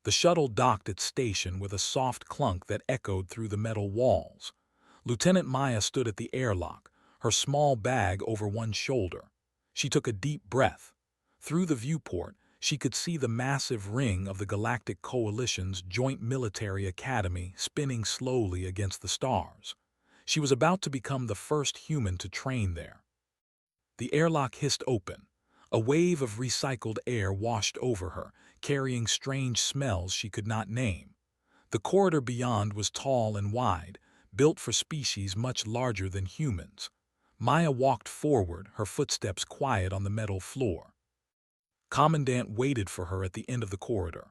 The shuttle docked its station with a soft clunk that echoed through the metal walls. Lieutenant Maya stood at the airlock, her small bag over one shoulder. She took a deep breath. Through the viewport, she could see the massive ring of the Galactic Coalition's joint military academy spinning slowly against the stars. She was about to become the first human to train there. The airlock hissed open. A wave of recycled air washed over her, carrying strange smells she could not name. The corridor beyond was tall and wide, built for species much larger than humans. Maya walked forward, her footsteps quiet on the metal floor. Commandant waited for her at the end of the corridor.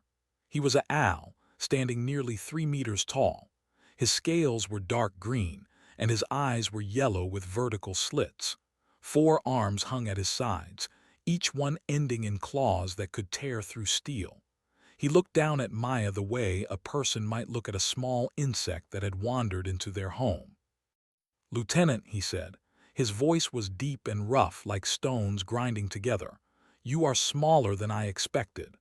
He was a owl, standing nearly 3 meters tall. His scales were dark green, and his eyes were yellow with vertical slits. 4 arms hung at his sides, each one ending in claws that could tear through steel. He looked down at Maya the way a person might look at a small insect that had wandered into their home. "Lieutenant," he said. His voice was deep and rough like stones grinding together. "You are smaller than I expected."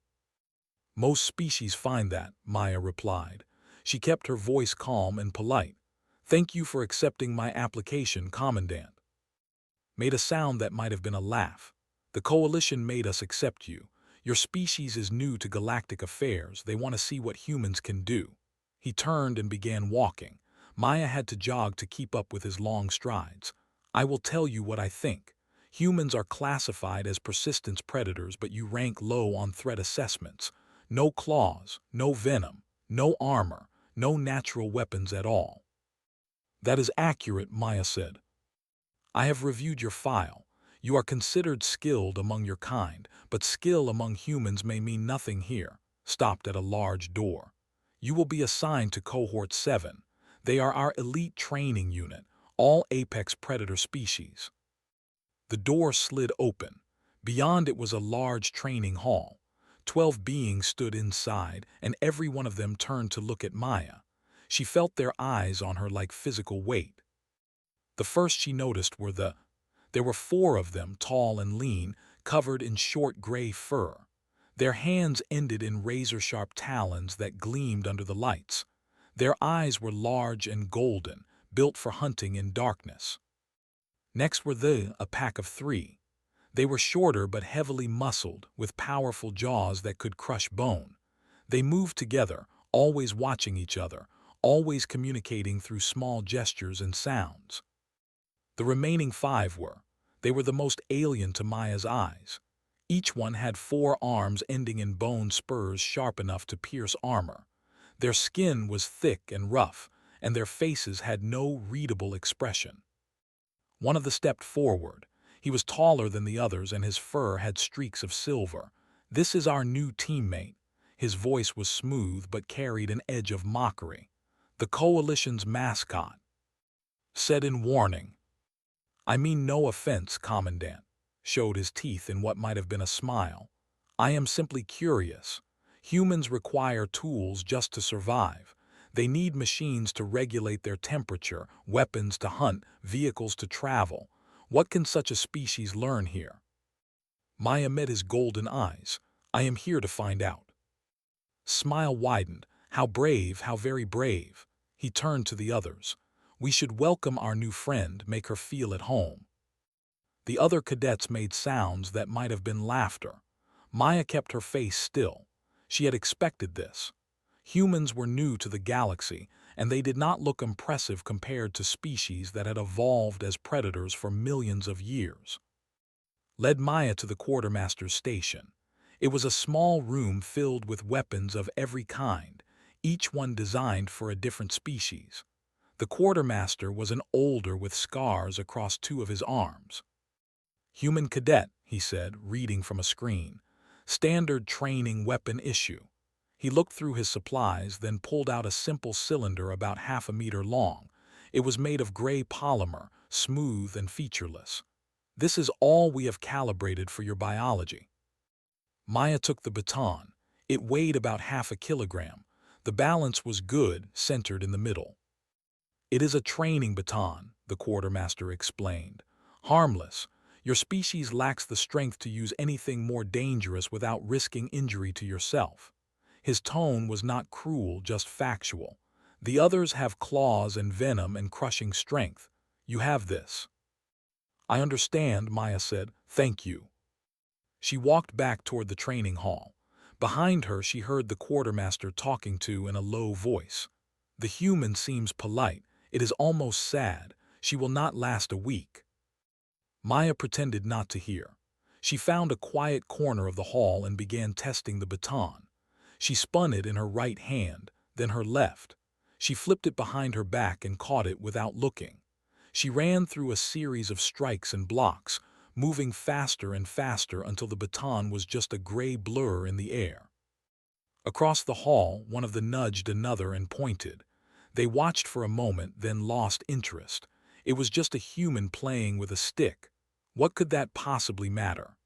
"Most species find that," Maya replied. She kept her voice calm and polite. "Thank you for accepting my application, Commandant." Made a sound that might have been a laugh. "The Coalition made us accept you. Your species is new to galactic affairs. They want to see what humans can do." He turned and began walking. Maya had to jog to keep up with his long strides. "I will tell you what I think. Humans are classified as persistence predators, but you rank low on threat assessments. No claws, no venom, no armor, no natural weapons at all." "That is accurate," Maya said. "I have reviewed your file. You are considered skilled among your kind, but skill among humans may mean nothing here." Stopped at a large door. "You will be assigned to Cohort 7. They are our elite training unit, all apex predator species." The door slid open. Beyond it was a large training hall. 12 beings stood inside, and every one of them turned to look at Maya. She felt their eyes on her like physical weight. The first she noticed There were 4 of them, tall and lean, covered in short gray fur. Their hands ended in razor-sharp talons that gleamed under the lights. Their eyes were large and golden, built for hunting in darkness. Next were a pack of 3. They were shorter but heavily muscled, with powerful jaws that could crush bone. They moved together, always watching each other, always communicating through small gestures and sounds. The remaining 5 They were the most alien to Maya's eyes. Each one had 4 arms ending in bone spurs sharp enough to pierce armor. Their skin was thick and rough, and their faces had no readable expression. One of them stepped forward. He was taller than the others, and his fur had streaks of silver. "This is our new teammate." His voice was smooth but carried an edge of mockery. "The Coalition's mascot." Said in warning. "I mean no offense, Commandant," showed his teeth in what might have been a smile. "I am simply curious. Humans require tools just to survive. They need machines to regulate their temperature, weapons to hunt, vehicles to travel. What can such a species learn here?" Maya met his golden eyes. "I am here to find out." Smile widened. "How brave, how very brave." He turned to the others. "We should welcome our new friend, make her feel at home." The other cadets made sounds that might have been laughter. Maya kept her face still. She had expected this. Humans were new to the galaxy, and they did not look impressive compared to species that had evolved as predators for millions of years. Led Maya to the quartermaster's station. It was a small room filled with weapons of every kind, each one designed for a different species. The quartermaster was an older with scars across 2 of his arms. "Human cadet," he said, reading from a screen. "Standard training weapon issue." He looked through his supplies, then pulled out a simple cylinder about half a meter long. It was made of gray polymer, smooth and featureless. "This is all we have calibrated for your biology." Maya took the baton. It weighed about half a kilogram. The balance was good, centered in the middle. "It is a training baton," the quartermaster explained. "Harmless. Your species lacks the strength to use anything more dangerous without risking injury to yourself." His tone was not cruel, just factual. The others have claws and venom and crushing strength. You have this. I understand, Maya said. Thank you. She walked back toward the training hall. Behind her, she heard the quartermaster talking to in a low voice. The human seems polite. It is almost sad. She will not last a week. Maya pretended not to hear. She found a quiet corner of the hall and began testing the baton. She spun it in her right hand, then her left. She flipped it behind her back and caught it without looking. She ran through a series of strikes and blocks, moving faster and faster until the baton was just a gray blur in the air. Across the hall, one of them nudged another and pointed. They watched for a moment, then lost interest. It was just a human playing with a stick. What could that possibly matter?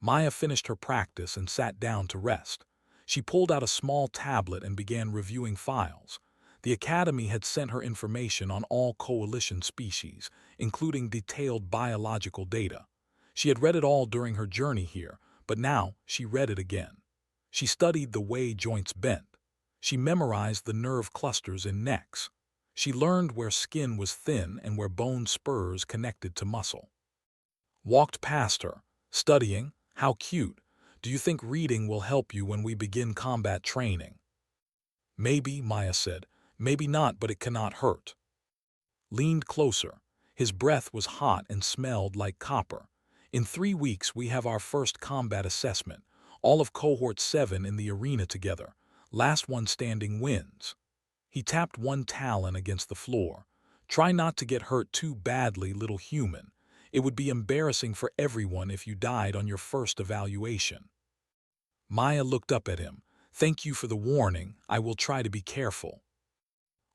Maya finished her practice and sat down to rest. She pulled out a small tablet and began reviewing files. The Academy had sent her information on all coalition species, including detailed biological data. She had read it all during her journey here, but now she read it again. She studied the way joints bent. She memorized the nerve clusters in necks. She learned where skin was thin and where bone spurs connected to muscle. Walked past her, studying. How cute. Do you think reading will help you when we begin combat training? Maybe, Maya said. Maybe not, but it cannot hurt. Leaned closer. His breath was hot and smelled like copper. In 3 weeks we have our first combat assessment. All of Cohort 7 in the arena together. Last one standing wins. He tapped one talon against the floor. Try not to get hurt too badly, little human. It would be embarrassing for everyone if you died on your first evaluation. Maya looked up at him. Thank you for the warning. I will try to be careful.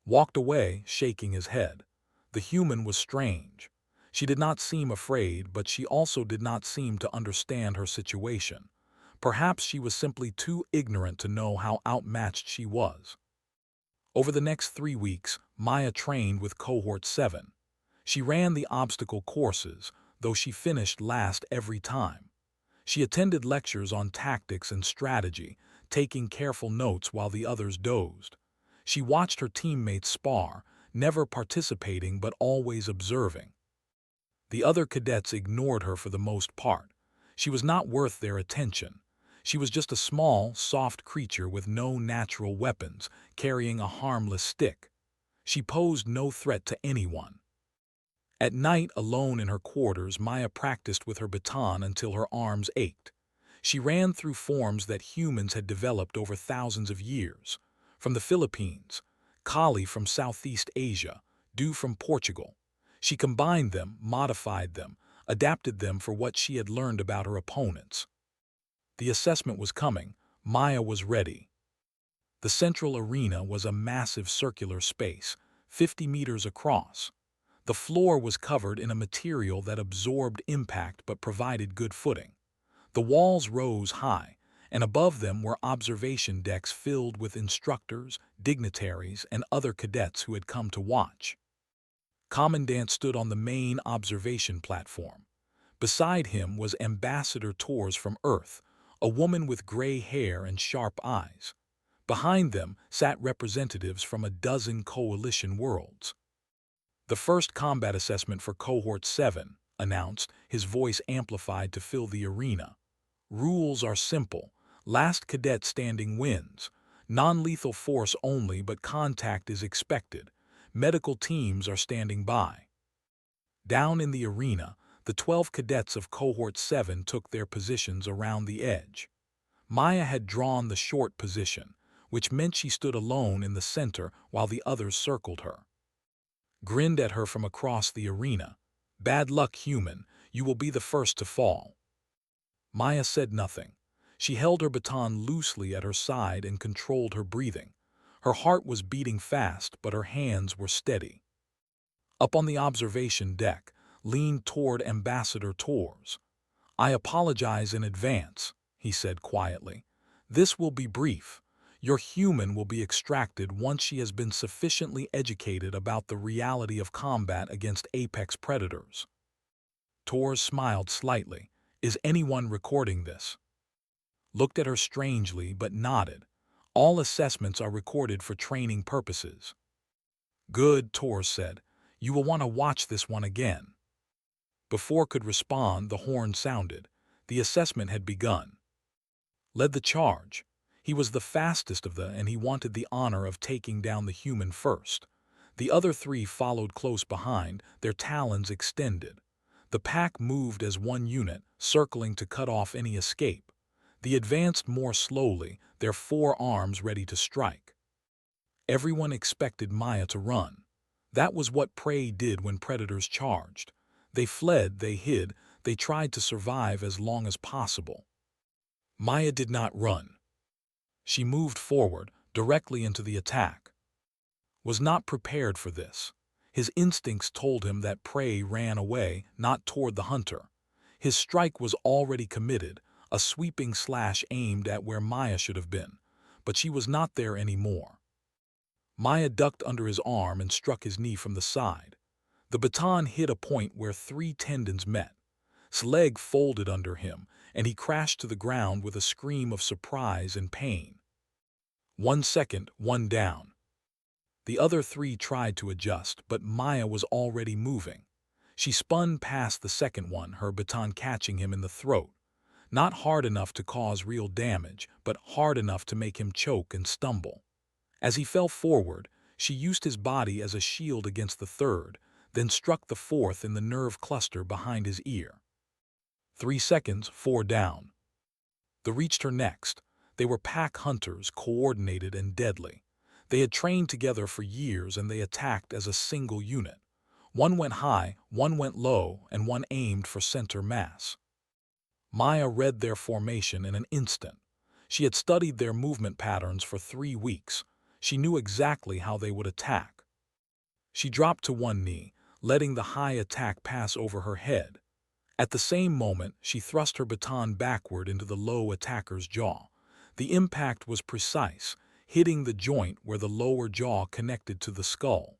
Walked away, shaking his head. The human was strange. She did not seem afraid, but she also did not seem to understand her situation. Perhaps she was simply too ignorant to know how outmatched she was. Over the next 3 weeks, Maya trained with Cohort 7. She ran the obstacle courses, though she finished last every time. She attended lectures on tactics and strategy, taking careful notes while the others dozed. She watched her teammates spar, never participating but always observing. The other cadets ignored her for the most part. She was not worth their attention. She was just a small, soft creature with no natural weapons, carrying a harmless stick. She posed no threat to anyone. At night, alone in her quarters, Maya practiced with her baton until her arms ached. She ran through forms that humans had developed over thousands of years. From the Philippines, Kali from Southeast Asia, Du from Portugal. She combined them, modified them, adapted them for what she had learned about her opponents. The assessment was coming. Maya was ready. The central arena was a massive circular space, 50 meters across. The floor was covered in a material that absorbed impact but provided good footing. The walls rose high, and above them were observation decks filled with instructors, dignitaries, and other cadets who had come to watch. Commandant stood on the main observation platform. Beside him was Ambassador Tours from Earth, a woman with gray hair and sharp eyes. Behind them sat representatives from a dozen coalition worlds. The first combat assessment for Cohort 7, announced, his voice amplified to fill the arena. Rules are simple. Last cadet standing wins. Non-lethal force only, but contact is expected. Medical teams are standing by. Down in the arena, the 12 cadets of Cohort 7 took their positions around the edge. Maya had drawn the short position, which meant she stood alone in the center while the others circled her. Grinned at her from across the arena. Bad luck, human. You will be the first to fall. Maya said nothing. She held her baton loosely at her side and controlled her breathing. Her heart was beating fast, but her hands were steady. Up on the observation deck, leaned toward Ambassador Tours. I apologize in advance, he said quietly. This will be brief. Your human will be extracted once she has been sufficiently educated about the reality of combat against apex predators. Tours smiled slightly. Is anyone recording this? Looked at her strangely but nodded. All assessments are recorded for training purposes. Good, Tor said. You will want to watch this one again. Before could respond, the horn sounded. The assessment had begun. Led the charge. He was the fastest of and he wanted the honor of taking down the human first. The other three followed close behind, their talons extended. The pack moved as one unit, circling to cut off any escape. They advanced more slowly, their four arms ready to strike. Everyone expected Maya to run. That was what prey did when predators charged. They fled, they hid, they tried to survive as long as possible. Maya did not run. She moved forward, directly into the attack. Was not prepared for this. His instincts told him that prey ran away, not toward the hunter. His strike was already committed, a sweeping slash aimed at where Maya should have been, but she was not there anymore. Maya ducked under his arm and struck his knee from the side. The baton hit a point where three tendons met. His leg folded under him, and he crashed to the ground with a scream of surprise and pain. 1 second, one down. The other three tried to adjust, but Maya was already moving. She spun past the second one, her baton catching him in the throat. Not hard enough to cause real damage, but hard enough to make him choke and stumble. As he fell forward, she used his body as a shield against the third, then struck the fourth in the nerve cluster behind his ear. 3 seconds, 4 down. They reached her next. They were pack hunters, coordinated and deadly. They had trained together for years and they attacked as a single unit. One went high, one went low, and one aimed for center mass. Maya read their formation in an instant. She had studied their movement patterns for 3 weeks. She knew exactly how they would attack. She dropped to one knee, letting the high attack pass over her head. At the same moment, she thrust her baton backward into the low attacker's jaw. The impact was precise, hitting the joint where the lower jaw connected to the skull.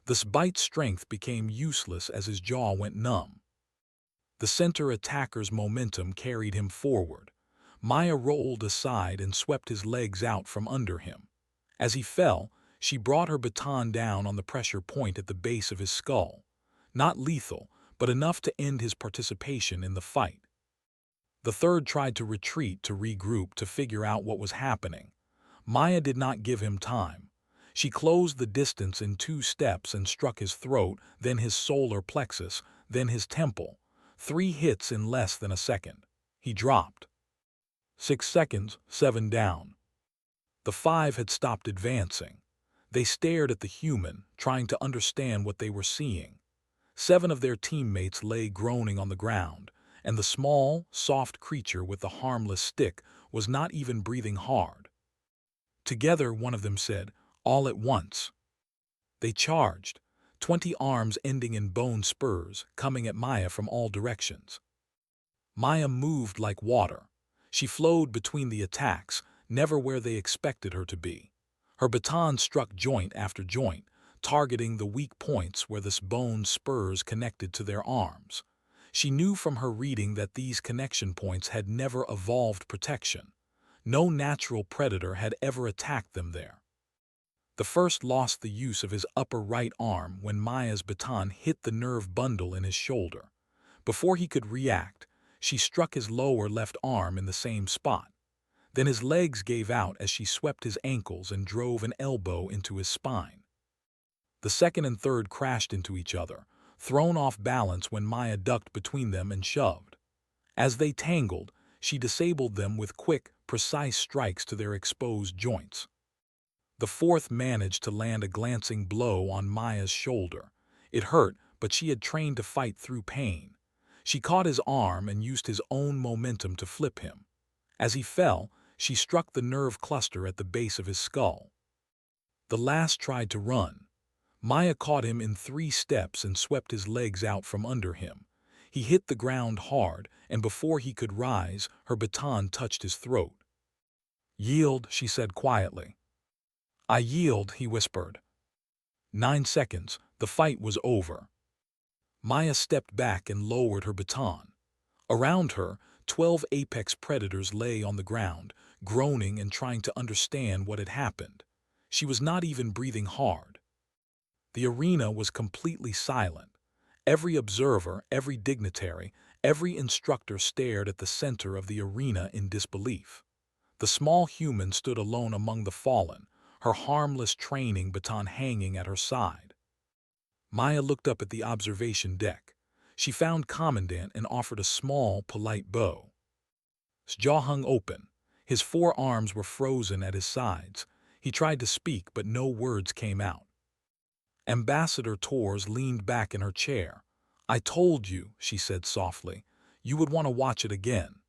The bite's strength became useless as his jaw went numb. The center attacker's momentum carried him forward. Maya rolled aside and swept his legs out from under him. As he fell, she brought her baton down on the pressure point at the base of his skull. Not lethal, but enough to end his participation in the fight. The third tried to retreat, to regroup, to figure out what was happening. Maya did not give him time. She closed the distance in 2 steps and struck his throat, then his solar plexus, then his temple. 3 hits in less than a second. He dropped. 6 seconds, 7 down. The 5 had stopped advancing. They stared at the human, trying to understand what they were seeing. 7 of their teammates lay groaning on the ground, and the small, soft creature with the harmless stick was not even breathing hard. Together, one of them said, "All at once." They charged, 20 arms ending in bone spurs, coming at Maya from all directions. Maya moved like water. She flowed between the attacks, never where they expected her to be. Her baton struck joint after joint, targeting the weak points where the bone spurs connected to their arms. She knew from her reading that these connection points had never evolved protection. No natural predator had ever attacked them there. The first lost the use of his upper right arm when Maya's baton hit the nerve bundle in his shoulder. Before he could react, she struck his lower left arm in the same spot. Then his legs gave out as she swept his ankles and drove an elbow into his spine. The second and third crashed into each other, thrown off balance when Maya ducked between them and shoved. As they tangled, she disabled them with quick, precise strikes to their exposed joints. The fourth managed to land a glancing blow on Maya's shoulder. It hurt, but she had trained to fight through pain. She caught his arm and used his own momentum to flip him. As he fell, she struck the nerve cluster at the base of his skull. The last tried to run. Maya caught him in 3 steps and swept his legs out from under him. He hit the ground hard, and before he could rise, her baton touched his throat. "Yield," she said quietly. "I yield," he whispered. 9 seconds, the fight was over. Maya stepped back and lowered her baton. Around her, 12 apex predators lay on the ground, groaning and trying to understand what had happened. She was not even breathing hard. The arena was completely silent. Every observer, every dignitary, every instructor stared at the center of the arena in disbelief. The small human stood alone among the fallen, her harmless training baton hanging at her side. Maya looked up at the observation deck. She found Commandant and offered a small, polite bow. His jaw hung open. His forearms were frozen at his sides. He tried to speak, but no words came out. Ambassador Tors leaned back in her chair. "I told you," she said softly, "you would want to watch it again."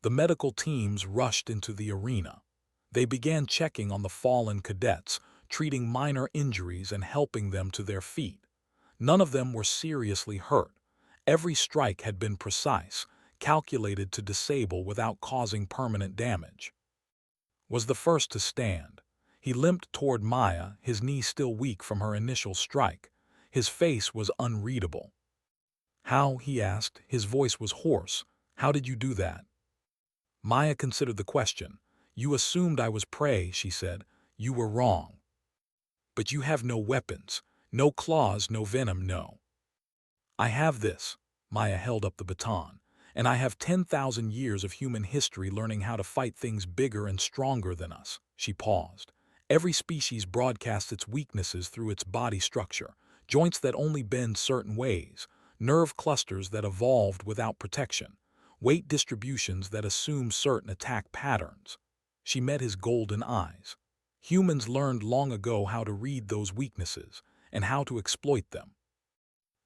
The medical teams rushed into the arena. They began checking on the fallen cadets, treating minor injuries and helping them to their feet. None of them were seriously hurt. Every strike had been precise, calculated to disable without causing permanent damage. Was the first to stand. He limped toward Maya, his knee still weak from her initial strike. His face was unreadable. "How?" he asked. His voice was hoarse. "How did you do that?" Maya considered the question. "You assumed I was prey," she said. "You were wrong. But you have no weapons, no claws, no venom, no." "I have this." Maya held up the baton. "And I have 10,000 years of human history learning how to fight things bigger and stronger than us." She paused. "Every species broadcasts its weaknesses through its body structure, joints that only bend certain ways, nerve clusters that evolved without protection, weight distributions that assume certain attack patterns." She met his golden eyes. "Humans learned long ago how to read those weaknesses and how to exploit them."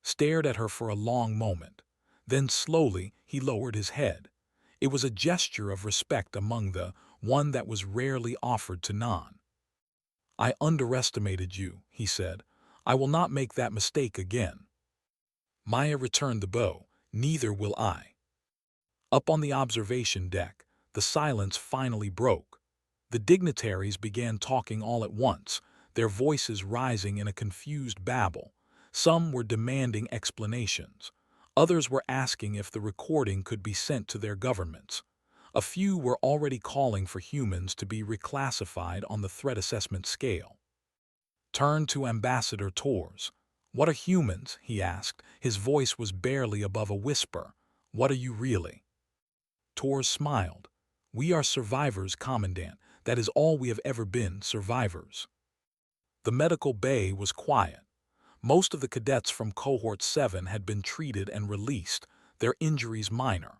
Stared at her for a long moment. Then slowly he lowered his head. It was a gesture of respect among the one that was rarely offered to none. "I underestimated you," he said. "I will not make that mistake again." Maya returned the bow. "Neither will I." Up on the observation deck, the silence finally broke. The dignitaries began talking all at once, their voices rising in a confused babble. Some were demanding explanations. Others were asking if the recording could be sent to their governments. A few were already calling for humans to be reclassified on the threat assessment scale. Turned to Ambassador Tors. "What are humans?" he asked. His voice was barely above a whisper. "What are you really?" Tors smiled. "We are survivors, Commandant. That is all we have ever been, survivors." The medical bay was quiet. Most of the cadets from Cohort 7 had been treated and released, their injuries minor.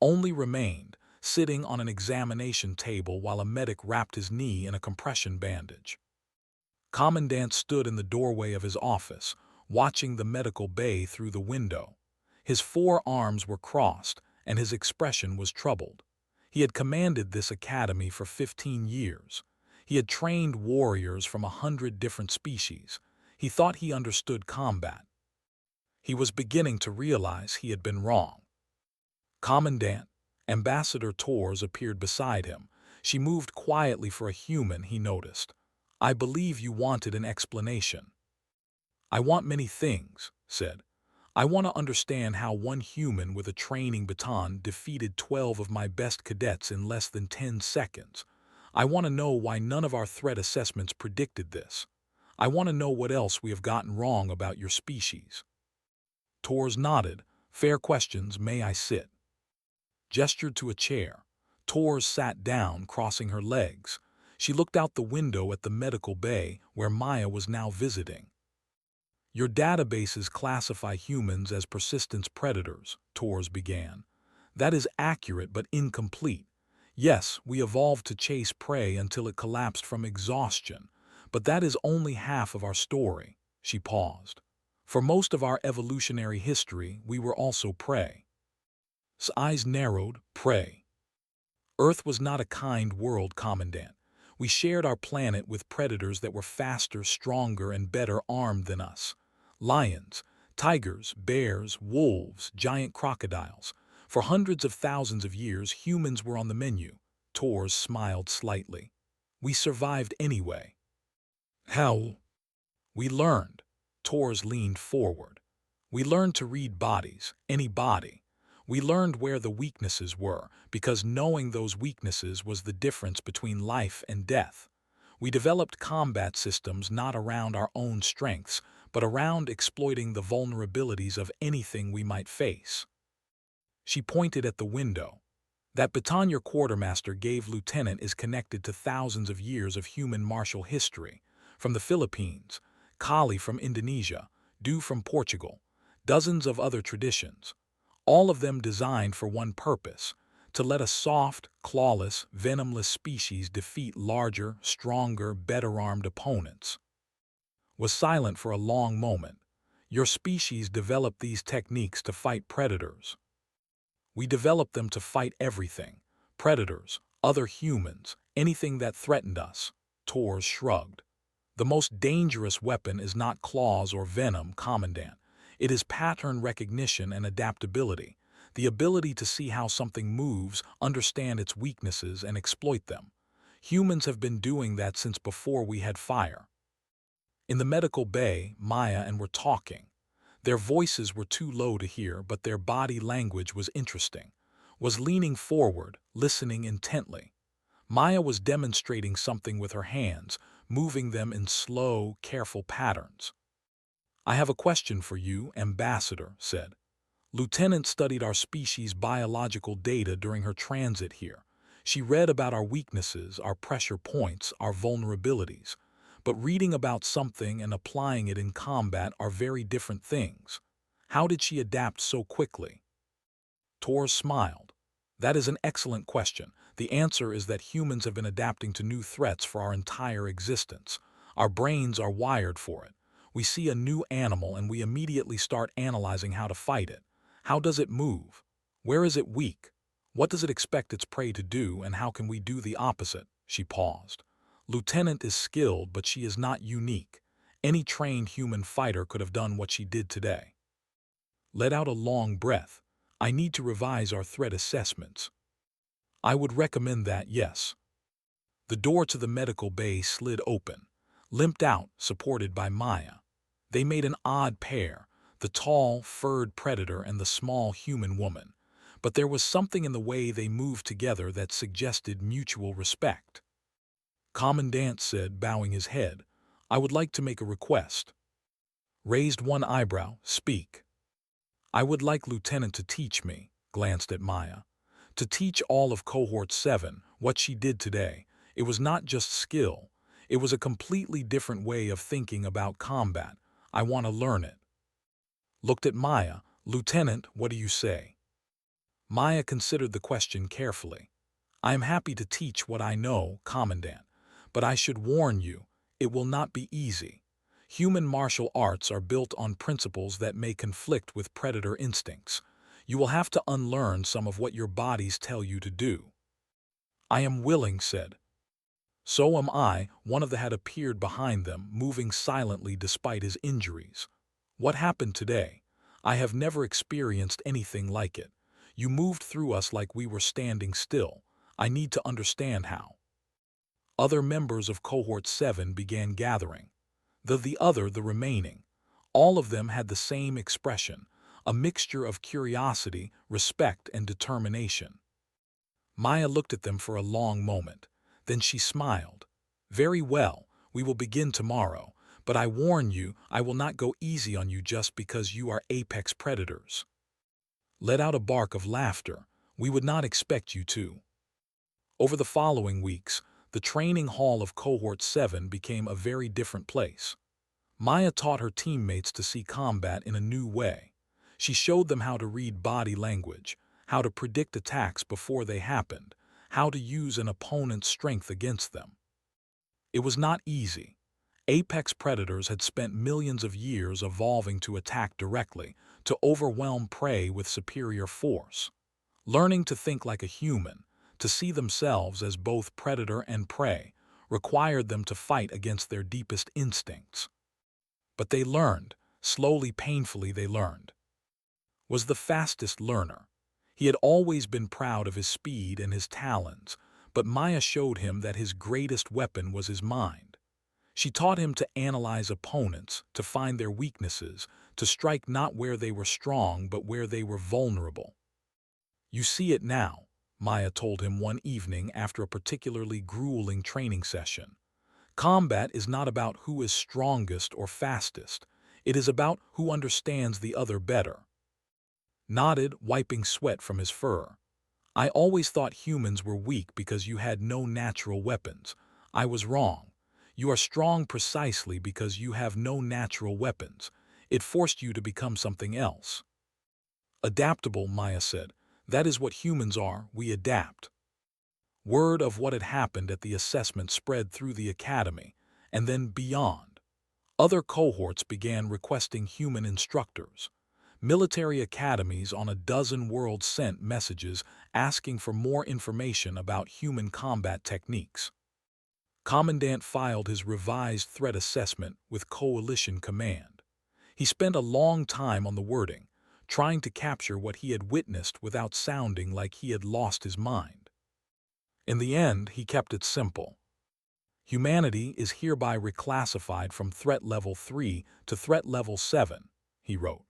Only remained, sitting on an examination table while a medic wrapped his knee in a compression bandage. Commandant stood in the doorway of his office, watching the medical bay through the window. His forearms were crossed, and his expression was troubled. He had commanded this academy for 15 years. He had trained warriors from 100 different species. He thought he understood combat. He was beginning to realize he had been wrong. "Commandant." Ambassador Tors appeared beside him. She moved quietly for a human, he noticed. "I believe you wanted an explanation." "I want many things," said. "I want to understand how one human with a training baton defeated 12 of my best cadets in less than 10 seconds. I want to know why none of our threat assessments predicted this. I want to know what else we have gotten wrong about your species." Tors nodded. "Fair questions, may I sit?" Gestured to a chair. Tors sat down, crossing her legs. She looked out the window at the medical bay, where Maya was now visiting. "Your databases classify humans as persistence predators," Tors began. "That is accurate but incomplete. Yes, we evolved to chase prey until it collapsed from exhaustion, but that is only half of our story." She paused. "For most of our evolutionary history, we were also prey." His eyes narrowed. "Prey." "Earth was not a kind world, Commandant. We shared our planet with predators that were faster, stronger, and better armed than us. Lions, tigers, bears, wolves, giant crocodiles. For hundreds of thousands of years, humans were on the menu." Tors smiled slightly. "We survived anyway." "How?" "We learned." Tors leaned forward. "We learned to read bodies, any body. We learned where the weaknesses were, because knowing those weaknesses was the difference between life and death. We developed combat systems not around our own strengths, but around exploiting the vulnerabilities of anything we might face. She pointed at the window. That baton your quartermaster gave Lieutenant is connected to thousands of years of human martial history, from the Philippines, Kali from Indonesia, Du from Portugal, dozens of other traditions, all of them designed for one purpose: to let a soft, clawless, venomless species defeat larger, stronger, better-armed opponents. Was silent for a long moment. Your species developed these techniques to fight predators. We developed them to fight everything: predators, other humans, anything that threatened us. Torres shrugged. The most dangerous weapon is not claws or venom, Commandant. It is pattern recognition and adaptability, the ability to see how something moves, understand its weaknesses, and exploit them. Humans have been doing that since before we had fire. In the medical bay, Maya and were talking. Their voices were too low to hear, but their body language was interesting. Was leaning forward, listening intently. Maya was demonstrating something with her hands, moving them in slow, careful patterns. "I have a question for you," Ambassador said. "Lieutenant studied our species' biological data during her transit here. She read about our weaknesses, our pressure points, our vulnerabilities. But reading about something and applying it in combat are very different things. How did she adapt so quickly?" Tor smiled. "That is an excellent question. The answer is that humans have been adapting to new threats for our entire existence. Our brains are wired for it. We see a new animal and we immediately start analyzing how to fight it. How does it move? Where is it weak? What does it expect its prey to do, and how can we do the opposite?" She paused. "Lieutenant is skilled, but she is not unique. Any trained human fighter could have done what she did today." Let out a long breath. "I need to revise our threat assessments." "I would recommend that, yes." The door to the medical bay slid open, limped out, supported by Maya. They made an odd pair, the tall, furred predator and the small human woman. But there was something in the way they moved together that suggested mutual respect. Commandant said, bowing his head, "I would like to make a request." Raised one eyebrow. "Speak." "I would like Lieutenant to teach me," glanced at Maya. "To teach all of Cohort 7 what she did today. It was not just skill. It was a completely different way of thinking about combat. I want to learn it." Looked at Maya. "Lieutenant, what do you say?" Maya considered the question carefully. "I am happy to teach what I know, Commandant. But I should warn you, it will not be easy. Human martial arts are built on principles that may conflict with predator instincts. You will have to unlearn some of what your bodies tell you to do." "I am willing," said. "So am I." One of them had appeared behind them, moving silently despite his injuries. "What happened today? I have never experienced anything like it. You moved through us like we were standing still. I need to understand how." Other members of Cohort 7 began gathering. The remaining. All of them had the same expression, a mixture of curiosity, respect, and determination. Maya looked at them for a long moment. Then she smiled. "Very well, we will begin tomorrow, but I warn you, I will not go easy on you just because you are apex predators." Let out a bark of laughter. "We would not expect you to." Over the following weeks, the training hall of Cohort 7 became a very different place. Maya taught her teammates to see combat in a new way. She showed them how to read body language, how to predict attacks before they happened, how to use an opponent's strength against them. It was not easy. Apex predators had spent millions of years evolving to attack directly, to overwhelm prey with superior force. Learning to think like a human, to see themselves as both predator and prey, required them to fight against their deepest instincts. But they learned, slowly, painfully they learned. Was the fastest learner. He had always been proud of his speed and his talons, but Maya showed him that his greatest weapon was his mind. She taught him to analyze opponents, to find their weaknesses, to strike not where they were strong but where they were vulnerable. You see it now, Maya told him one evening after a particularly grueling training session. Combat is not about who is strongest or fastest. It is about who understands the other better. Nodded, wiping sweat from his fur. I always thought humans were weak because you had no natural weapons. I was wrong. You are strong precisely because you have no natural weapons. It forced you to become something else. Adaptable, Maya said. That is what humans are, we adapt. Word of what had happened at the assessment spread through the academy, and then beyond. Other cohorts began requesting human instructors. Military academies on a dozen worlds sent messages asking for more information about human combat techniques. Commandant filed his revised threat assessment with Coalition Command. He spent a long time on the wording, trying to capture what he had witnessed without sounding like he had lost his mind. In the end, he kept it simple. Humanity is hereby reclassified from Threat Level 3 to Threat Level 7, he wrote.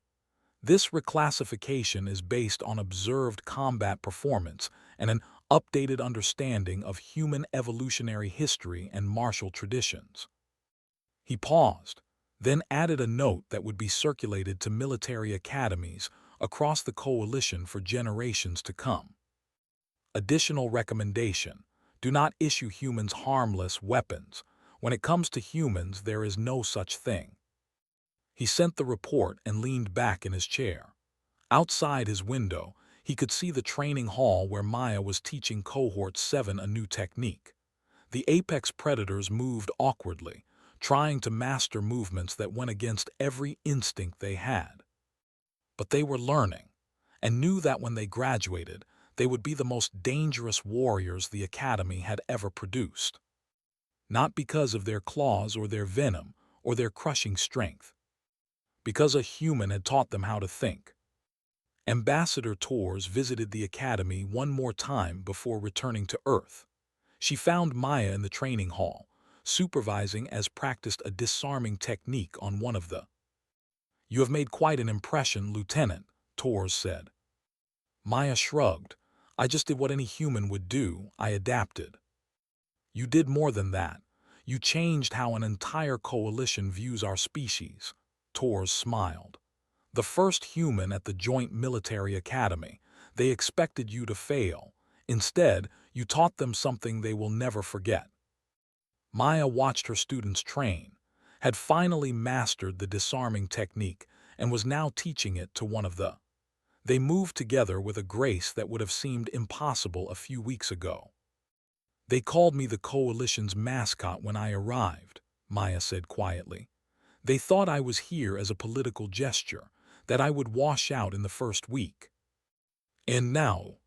This reclassification is based on observed combat performance and an updated understanding of human evolutionary history and martial traditions. He paused, then added a note that would be circulated to military academies across the coalition for generations to come. Additional recommendation: do not issue humans harmless weapons. When it comes to humans, there is no such thing. He sent the report and leaned back in his chair. Outside his window, he could see the training hall where Maya was teaching Cohort 7 a new technique. The apex predators moved awkwardly, trying to master movements that went against every instinct they had. But they were learning, and knew that when they graduated, they would be the most dangerous warriors the Academy had ever produced. Not because of their claws or their venom or their crushing strength. Because a human had taught them how to think. Ambassador Tours visited the Academy one more time before returning to Earth. She found Maya in the training hall, supervising as practiced a disarming technique on one of the. "You have made quite an impression, Lieutenant," Tours said. Maya shrugged. "I just did what any human would do. I adapted." "You did more than that. You changed how an entire coalition views our species." Tours smiled. "The first human at the Joint Military Academy. They expected you to fail. Instead, you taught them something they will never forget." Maya watched her students train, had finally mastered the disarming technique, and was now teaching it to one of the. They moved together with a grace that would have seemed impossible a few weeks ago. "They called me the Coalition's mascot when I arrived," Maya said quietly. "They thought I was here as a political gesture, that I would wash out in the first week. And now,"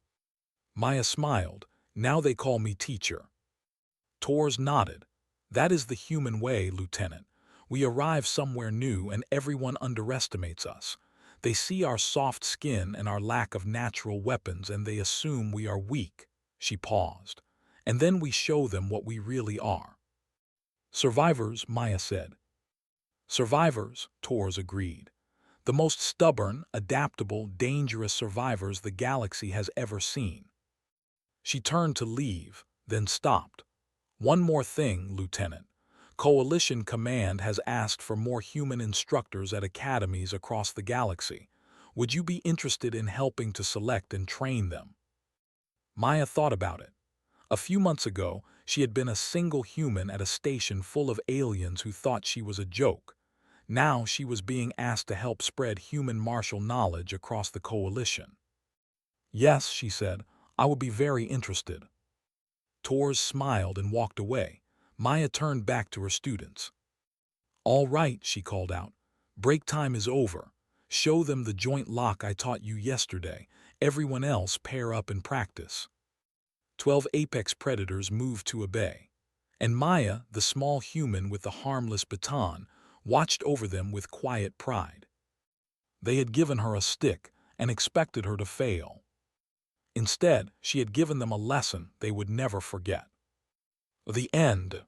Maya smiled, "now they call me teacher." Tours nodded. "That is the human way, Lieutenant. We arrive somewhere new and everyone underestimates us. They see our soft skin and our lack of natural weapons and they assume we are weak." She paused. "And then we show them what we really are." "Survivors," Maya said. "Survivors," Tours agreed. "The most stubborn, adaptable, dangerous survivors the galaxy has ever seen." She turned to leave, then stopped. "One more thing, Lieutenant. Coalition Command has asked for more human instructors at academies across the galaxy. Would you be interested in helping to select and train them?" Maya thought about it. A few months ago, she had been a single human at a station full of aliens who thought she was a joke. Now she was being asked to help spread human martial knowledge across the coalition. "Yes," she said, "I would be very interested." Tours smiled and walked away. Maya turned back to her students. "All right," she called out. "Break time is over. Show them the joint lock I taught you yesterday. Everyone else pair up and practice." 12 apex predators moved to obey. And Maya, the small human with the harmless baton, watched over them with quiet pride. They had given her a stick and expected her to fail. Instead, she had given them a lesson they would never forget. The end.